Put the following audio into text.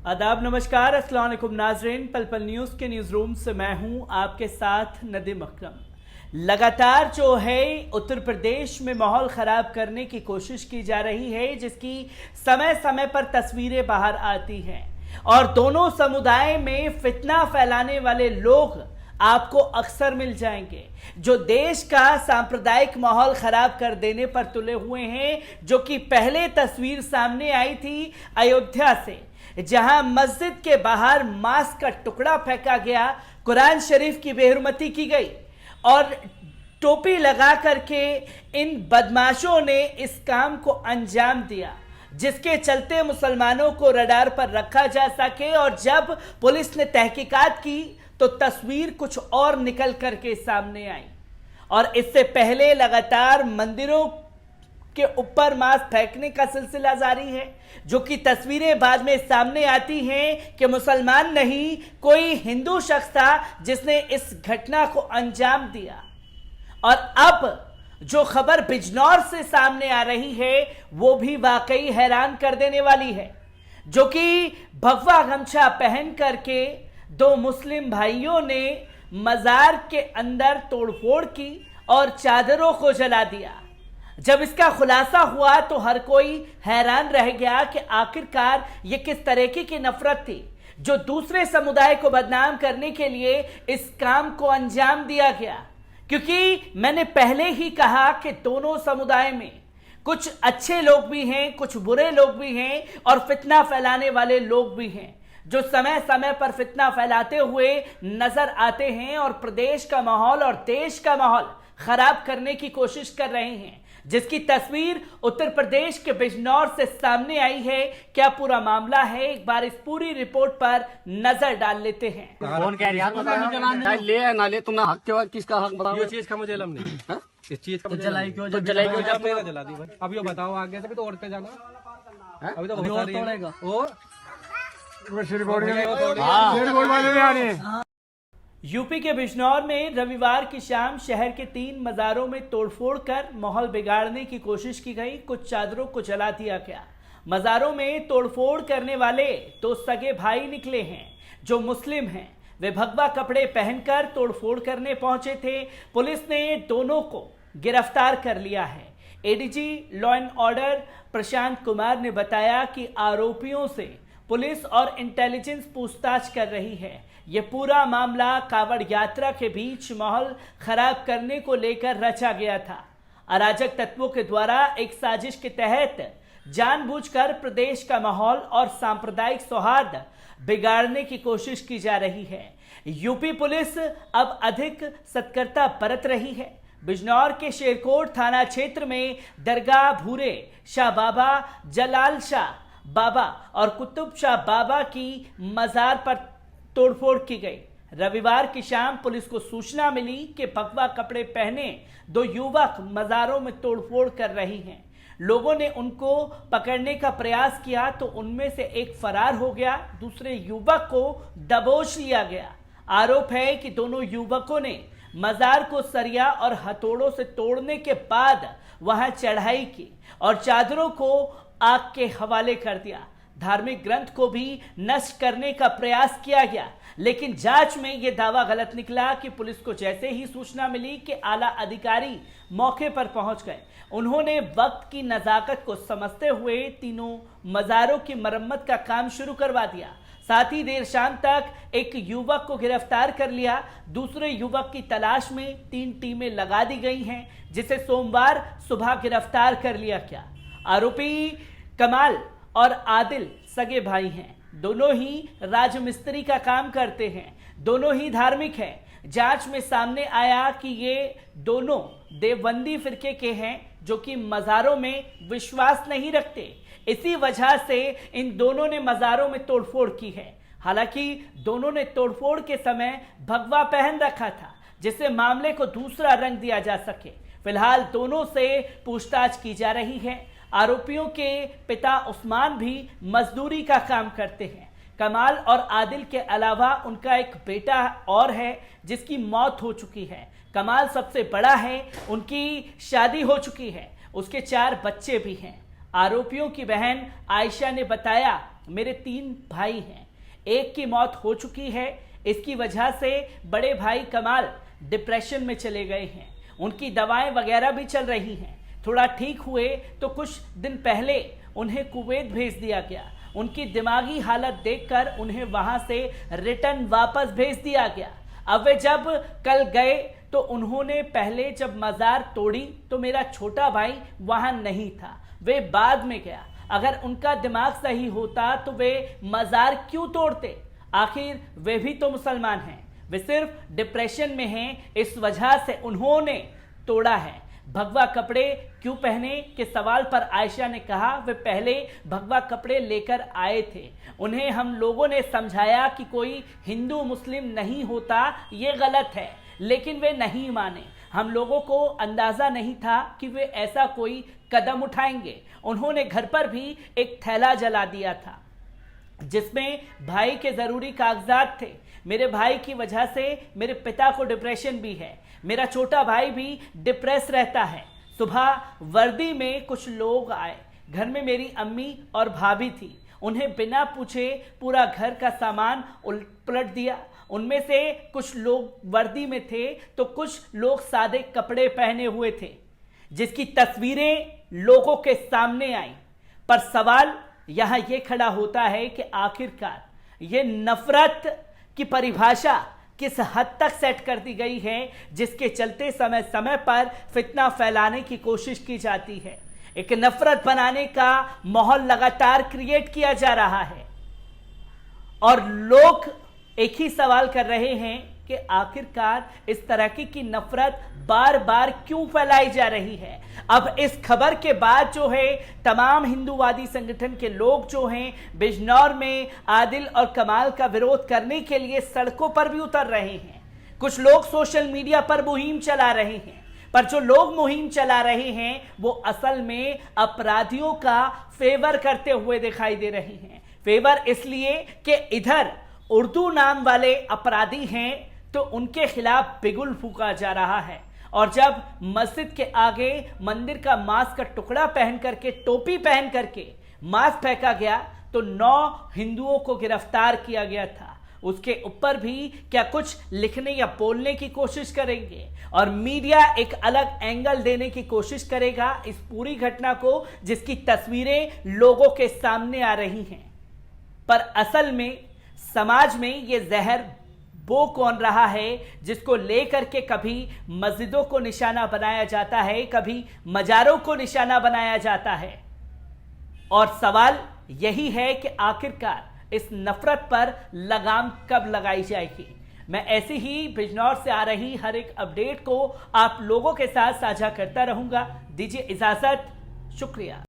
आदाब, नमस्कार, अस्सलाम वालेकुम नाजरीन। पल पल न्यूज़ के न्यूज़ रूम से मैं हूं आपके साथ नदीम अकरम। लगातार जो है उत्तर प्रदेश में माहौल ख़राब करने की कोशिश की जा रही है, जिसकी समय समय पर तस्वीरें बाहर आती हैं और दोनों समुदाय में फितना फैलाने वाले लोग आपको अक्सर मिल जाएंगे, जो देश का सांप्रदायिक माहौल खराब कर देने पर तुले हुए हैं। जो कि पहले तस्वीर सामने आई थी अयोध्या से, जहां मस्जिद के बाहर मांस का टुकड़ा फेंका गया, कुरान शरीफ की बेहुरमती की गई और टोपी लगा करके इन बदमाशों ने इस काम को अंजाम दिया, जिसके चलते मुसलमानों को रडार पर रखा जा सके। और जब पुलिस ने तहकीकात की तो तस्वीर कुछ और निकल करके सामने आई। और इससे पहले लगातार मंदिरों के ऊपर मांस फेंकने का सिलसिला जारी है, जो कि तस्वीरें बाद में सामने आती हैं कि मुसलमान नहीं, कोई हिंदू शख्स था जिसने इस घटना को अंजाम दिया। और अब जो खबर बिजनौर से सामने आ रही है वो भी वाकई हैरान कर देने वाली है, जो कि भगवा गमछा पहन करके दो मुस्लिम भाइयों ने मजार के अंदर तोड़फोड़ की और चादरों को जला दिया। जब इसका खुलासा हुआ तो हर कोई हैरान रह गया कि आखिरकार ये किस तरीके की नफरत थी, जो दूसरे समुदाय को बदनाम करने के लिए इस काम को अंजाम दिया गया। क्योंकि मैंने पहले ही कहा कि दोनों समुदाय में कुछ अच्छे लोग भी हैं, कुछ बुरे लोग भी हैं और फितना फैलाने वाले लोग भी हैं, जो समय समय पर फितना फैलाते हुए नजर आते हैं और प्रदेश का माहौल और देश का माहौल खराब करने की कोशिश कर रहे हैं, जिसकी तस्वीर उत्तर प्रदेश के बिजनौर से सामने आई है। क्या पूरा मामला है, एक बार इस पूरी रिपोर्ट पर नजर डाल लेते हैं। कौन कह रहा है ले ना ले, तुमने हक के किसका हक बताओ। ये चीज का मुझे इल्म नहीं है। इस चीज का जलाई क्यों जब मेरा जला दी भाई। अब ये बताओ आगे से भी तो और पे जाना, अभी तो बहुत सारी है। और यूपी के बिजनौर में रविवार की शाम शहर के 3 मज़ारों में तोड़फोड़ कर माहौल बिगाड़ने की कोशिश की गई। कुछ चादरों को जला दिया गया। मज़ारों में तोड़फोड़ करने वाले 2 सगे भाई निकले हैं, जो मुस्लिम हैं। वे भगवा कपड़े पहनकर तोड़फोड़ करने पहुंचे थे। पुलिस ने दोनों को गिरफ्तार कर लिया है। ADG law and order Prashant Kumar ने बताया कि आरोपियों से पुलिस और इंटेलिजेंस पूछताछ कर रही है। यह पूरा मामला कांवड़ यात्रा के बीच माहौल खराब करने को लेकर रचा गया था। अराजक तत्वों के द्वारा एक साजिश के तहत जानबूझकर प्रदेश का माहौल और सांप्रदायिक सौहार्द बिगाड़ने की कोशिश की जा रही है। यूपी पुलिस अब अधिक सतर्कता बरत रही है। बिजनौर के शेरकोट थाना क्षेत्र में दरगाह भूरे शाह बाबा, जलाल शाह बाबा और कुतुब शाह बाबा की मजार पर तोड़फोड़ की गई। रविवार की शाम पुलिस को सूचना मिली कि भगवा कपड़े पहने 2 युवक मजारों में तोड़फोड़ कर रही हैं। लोगों ने उनको पकड़ने का प्रयास किया तो उनमें से एक फरार हो गया, दूसरे युवक को दबोच लिया गया। आरोप है कि दोनों युवकों ने मजार को सरिया और हथौड़ों से तोड़ने के बाद वहां चढ़ाई की और चादरों को आग के हवाले कर दिया। धार्मिक ग्रंथ को भी नष्ट करने का प्रयास किया गया, लेकिन जांच में यह दावा गलत निकला कि पुलिस को जैसे ही सूचना मिली कि आला अधिकारी मौके पर पहुंच गए, उन्होंने वक्त की नजाकत को समझते हुए तीनों मजारों की मरम्मत का काम शुरू करवा दिया। साथ ही देर शाम तक एक युवक को गिरफ्तार कर लिया। दूसरे युवक की तलाश में 3 टीमें लगा दी गई हैं, जिसे सोमवार सुबह गिरफ्तार कर लिया गया। आरोपी कमाल और आदिल सगे भाई हैं। दोनों ही राजमिस्त्री का काम करते हैं, दोनों ही धार्मिक हैं। जांच में सामने आया कि ये दोनों देवबंदी फिरके के हैं, जो कि मज़ारों में विश्वास नहीं रखते। इसी वजह से इन दोनों ने मज़ारों में तोड़फोड़ की है। हालांकि दोनों ने तोड़फोड़ के समय भगवा पहन रखा था, जिससे मामले को दूसरा रंग दिया जा सके। फिलहाल दोनों से पूछताछ की जा रही है। आरोपियों के पिता उस्मान भी मजदूरी का काम करते हैं। कमाल और आदिल के अलावा उनका एक बेटा और है, जिसकी मौत हो चुकी है। कमाल सबसे बड़ा है, उनकी शादी हो चुकी है, उसके 4 बच्चे भी हैं। आरोपियों की बहन आयशा ने बताया मेरे 3 भाई हैं, एक की मौत हो चुकी है। इसकी वजह से बड़े भाई कमाल डिप्रेशन में चले गए हैं। उनकी दवाएं वगैरह भी चल रही हैं। थोड़ा ठीक हुए तो कुछ दिन पहले उन्हें कुवैत भेज दिया गया। उनकी दिमागी हालत देखकर उन्हें वहां से रिटर्न वापस भेज दिया गया। अब वे जब कल गए तो उन्होंने पहले जब मजार तोड़ी तो मेरा छोटा भाई वहां नहीं था, वे बाद में गया। अगर उनका दिमाग सही होता तो वे मजार क्यों तोड़ते? आखिर वे भी तो मुसलमान हैं। वे सिर्फ डिप्रेशन में हैं, इस वजह से उन्होंने तोड़ा है। भगवा कपड़े क्यों पहने के सवाल पर आयशा ने कहा वे पहले भगवा कपड़े लेकर आए थे। उन्हें हम लोगों ने समझाया कि कोई हिंदू मुस्लिम नहीं होता, ये गलत है, लेकिन वे नहीं माने। हम लोगों को अंदाजा नहीं था कि वे ऐसा कोई कदम उठाएंगे। उन्होंने घर पर भी एक थैला जला दिया था जिसमें भाई के जरूरी कागजात थे। मेरे भाई की वजह से मेरे पिता को डिप्रेशन भी है। मेरा छोटा भाई भी डिप्रेस रहता है। सुबह वर्दी में कुछ लोग आए। घर में मेरी अम्मी और भाभी थी। उन्हें बिना पूछे पूरा घर का सामान उलट दिया। उनमें से कुछ लोग वर्दी में थे तो कुछ लोग सादे कपड़े पहने हुए थे, जिसकी तस्वीरें लोगों के सामने आई। पर सवाल यहां यह खड़ा होता है कि आखिरकार ये नफरत की परिभाषा किस हद तक सेट कर दी गई है, जिसके चलते समय समय पर फितना फैलाने की कोशिश की जाती है। एक नफरत बनाने का माहौल लगातार क्रिएट किया जा रहा है और लोग एक ही सवाल कर रहे हैं कि आखिरकार इस तरह की नफरत बार बार क्यों फैलाई जा रही है। अब इस खबर के बाद जो है तमाम हिंदूवादी संगठन के लोग जो हैं बिजनौर में आदिल और कमाल का विरोध करने के लिए सड़कों पर भी उतर रहे हैं। कुछ लोग सोशल मीडिया पर मुहिम चला रहे हैं, पर जो लोग मुहिम चला रहे हैं वो असल में अपराधियों का फेवर करते हुए दिखाई दे रहे हैं। फेवर इसलिए कि इधर उर्दू नाम वाले अपराधी हैं तो उनके खिलाफ बिगुल फूंका जा रहा है, और जब मस्जिद के आगे मंदिर का मास्क का टुकड़ा पहन करके, टोपी पहन करके मास्क फेंका गया तो 9 हिंदुओं को गिरफ्तार किया गया था। उसके ऊपर भी क्या कुछ लिखने या बोलने की कोशिश करेंगे और मीडिया एक अलग एंगल देने की कोशिश करेगा इस पूरी घटना को, जिसकी तस्वीरें लोगों के सामने आ रही हैं। पर असल में समाज में ये जहर वो कौन रहा है जिसको लेकर के कभी मस्जिदों को निशाना बनाया जाता है, कभी मजारों को निशाना बनाया जाता है। और सवाल यही है कि आखिरकार इस नफरत पर लगाम कब लगाई जाएगी। मैं ऐसी ही बिजनौर से आ रही हर एक अपडेट को आप लोगों के साथ साझा करता रहूंगा। दीजिए इजाजत, शुक्रिया।